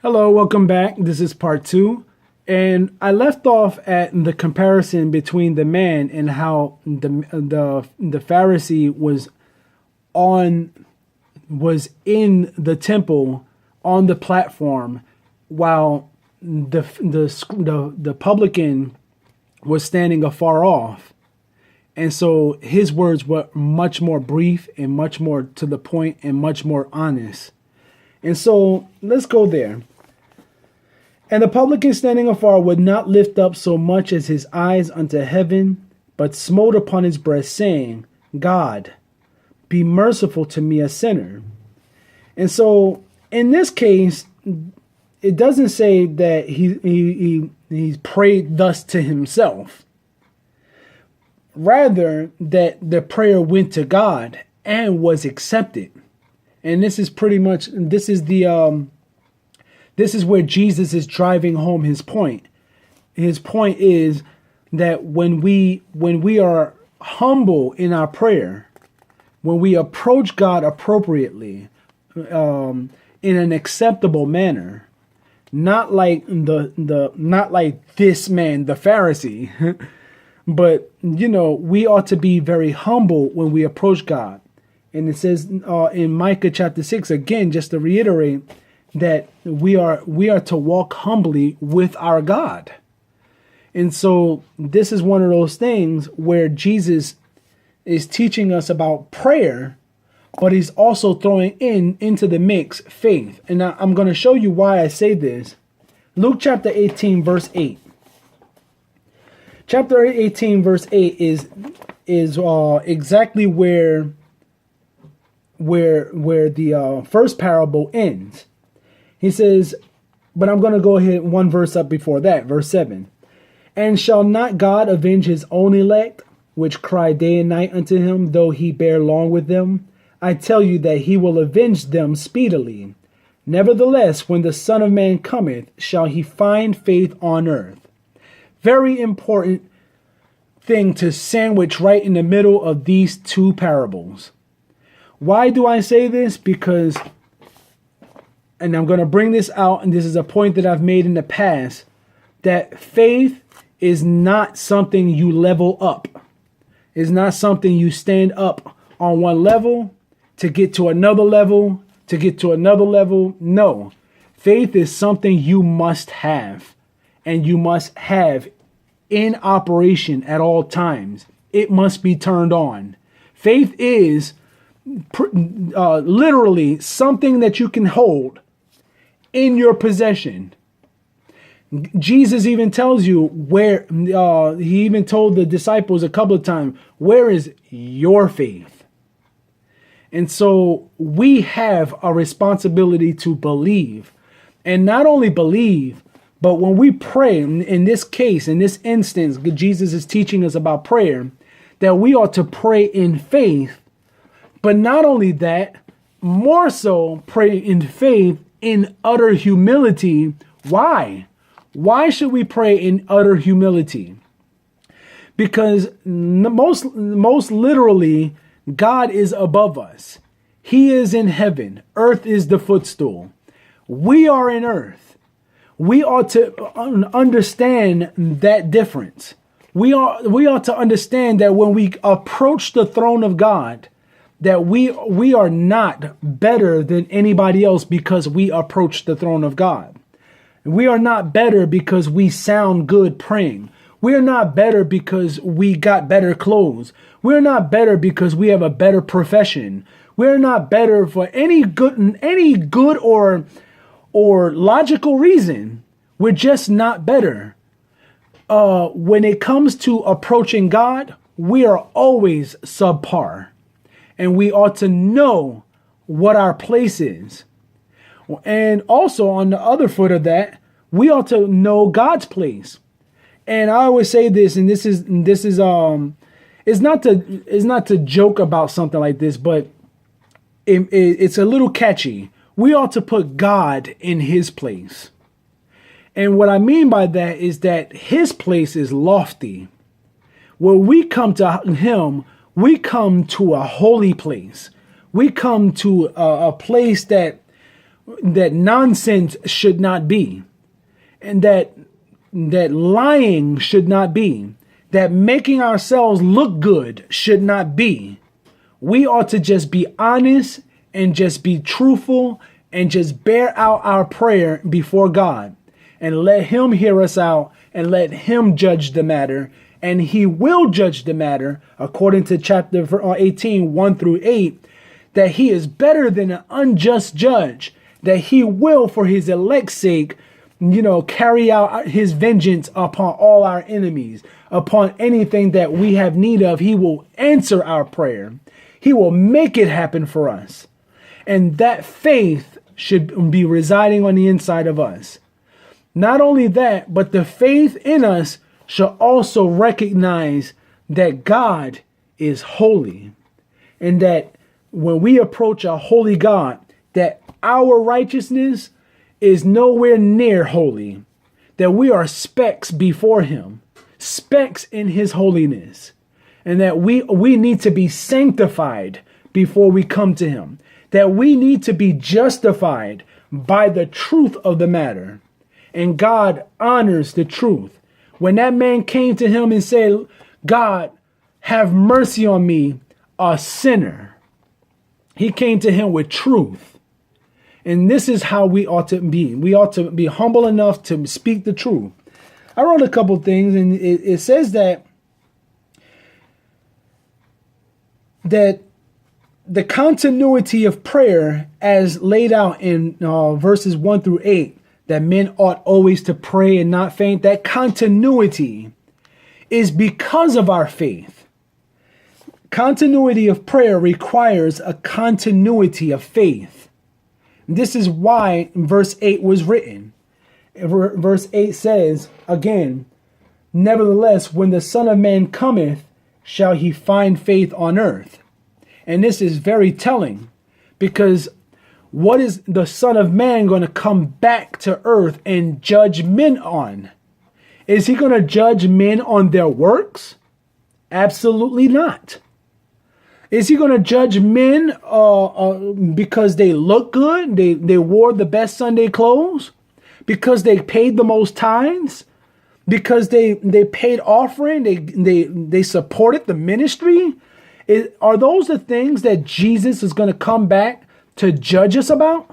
Hello, welcome back. This is part two. And I left off at the comparison between the man and how the Pharisee on was in the temple on the platform while the publican was standing afar off. And so his words were much more brief and much more to the point and much more honest. And so let's go there. And the publican standing afar would not lift up so much as his eyes unto heaven, but smote upon his breast, saying, God, be merciful to me, a sinner. And so in this case, it doesn't say that he prayed thus to himself. Rather, that the prayer went to God and was accepted. And this is pretty much, this is where Jesus is driving home his point. His point is that when we are humble in our prayer, when we approach God appropriately, in an acceptable manner, not like not like this man, the Pharisee, but we ought to be very humble when we approach God. And it says in Micah chapter 6, again, just to reiterate, that we are to walk humbly with our God. And so this is one of those things where Jesus is teaching us about prayer, but he's also throwing into the mix faith. And now I'm going to show you why I say this. Luke chapter 18 verse 8. Chapter 18 verse 8 is exactly where the first parable ends. He says, but I'm going to go ahead one verse up before that, verse 7. And shall not God avenge his own elect, which cry day and night unto him, though he bear long with them? I tell you that he will avenge them speedily. Nevertheless, when the Son of Man cometh, shall he find faith on earth? Very important thing to sandwich right in the middle of these two parables. Why do I say this? Because, and I'm going to bring this out, and this is a point that I've made in the past, that faith is not something you level up. It's not something you stand up on one level to get to another level, to get to another level. No, faith is something you must have, and you must have in operation at all times. It must be turned on. Faith is literally something that you can hold in your possession. Jesus even tells you where, he even told the disciples a couple of times, where is your faith? And so we have a responsibility to believe, and not only believe, but when we pray, in this case, in this instance, Jesus is teaching us about prayer, that we ought to pray in faith. But not only that, more so pray in faith in utter humility. Why? Why should we pray in utter humility? Because most literally, God is above us. He is in heaven. Earth is the footstool. We are in earth. We ought to understand that difference. We ought to understand that when we approach the throne of God, that we are not better than anybody else because we approach the throne of God. We are not better because we sound good praying. We're not better because we got better clothes. We're not better because we have a better profession. We're not better for any good or logical reason. We're just not better. When it comes to approaching God, we are always subpar. And we ought to know what our place is. And also on the other foot of that, we ought to know God's place. And I always say this, and this is it's not to joke about something like this, but it's a little catchy. We ought to put God in his place. And what I mean by that is that his place is lofty. When we come to him, we come to a holy place. We come to a place that that nonsense should not be, and that lying should not be, that making ourselves look good should not be. We ought to just be honest and just be truthful and just bear out our prayer before God and let him hear us out and let him judge the matter. And he will judge the matter according to chapter 18, 1-8, that he is better than an unjust judge, that he will, for his elect's sake, carry out his vengeance upon all our enemies, upon anything that we have need of. He will answer our prayer. He will make it happen for us. And that faith should be residing on the inside of us. Not only that, but the faith in us shall also recognize that God is holy, and that when we approach a holy God, that our righteousness is nowhere near holy, that we are specks before him, specks in his holiness, and that we need to be sanctified before we come to him, that we need to be justified by the truth of the matter. And God honors the truth. When that man came to him and said, God, have mercy on me, a sinner, he came to him with truth. And this is how we ought to be. We ought to be humble enough to speak the truth. I wrote a couple things, and it says that the continuity of prayer as laid out in verses 1-8, that men ought always to pray and not faint, that continuity is because of our faith. Continuity of prayer requires a continuity of faith. This is why verse 8 was written. Verse 8 says, again, nevertheless, when the Son of Man cometh, shall he find faith on earth? And this is very telling, because what is the Son of Man going to come back to earth and judge men on? Is he going to judge men on their works? Absolutely not. Is he going to judge men because they look good? They wore the best Sunday clothes? Because they paid the most tithes? Because they paid offering? They supported the ministry? Are those the things that Jesus is going to come back to judge us about?